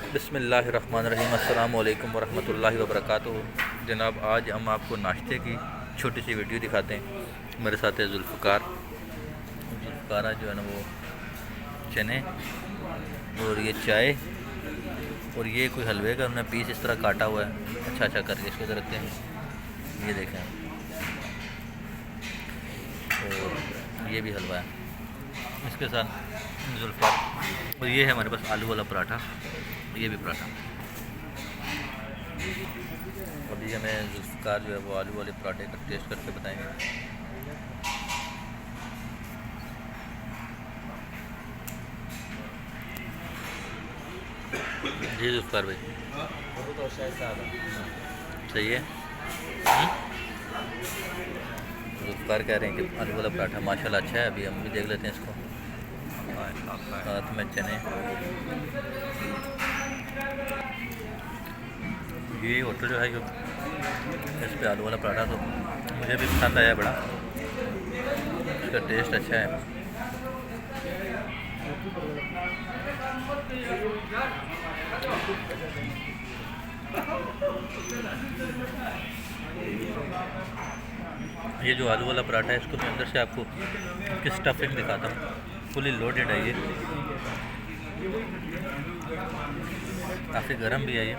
बिस्मिल्लाहिर्रहमानिर्रहीम अस्सलाम वालेकुम वरहमतुल्लाहि वबरकातुहू। जनाब, आज हम आपको नाश्ते की छोटी सी वीडियो दिखाते हैं। मेरे साथ है जुल्फ़कारा जो है ना वो चने और ये चाय और ये कोई हलवे का हमने पीस इस तरह काटा हुआ है, अच्छा अच्छा करके इसको इधर रखते हैं। ये देखें, और ये भी हलवा है इसके साथ जुल्फ़ार। और ये है हमारे पास आलू वाला पराठा, ये भी पराठा। अभी हमें जुल्फ़कार जो है वो आलू वाले पराठे का टेस्ट करके बताएंगे। जी जुल्फ़कार भाई, सही है। जुल्फ़कार कह रहे हैं कि आलू वाला पराठा माशाल्लाह अच्छा है। अभी हम भी देख लेते हैं इसको, साथ में चने। ये होटल जो है जो इस पे आलू वाला पराठा तो मुझे भी पसंद आया बड़ा, इसका टेस्ट अच्छा है। ये जो आलू वाला पराठा है इसको मैं अंदर से आपको इसकी स्टफिंग दिखाता हूँ। फुली लोडेड है ये, काफ़ी गर्म भी है ये।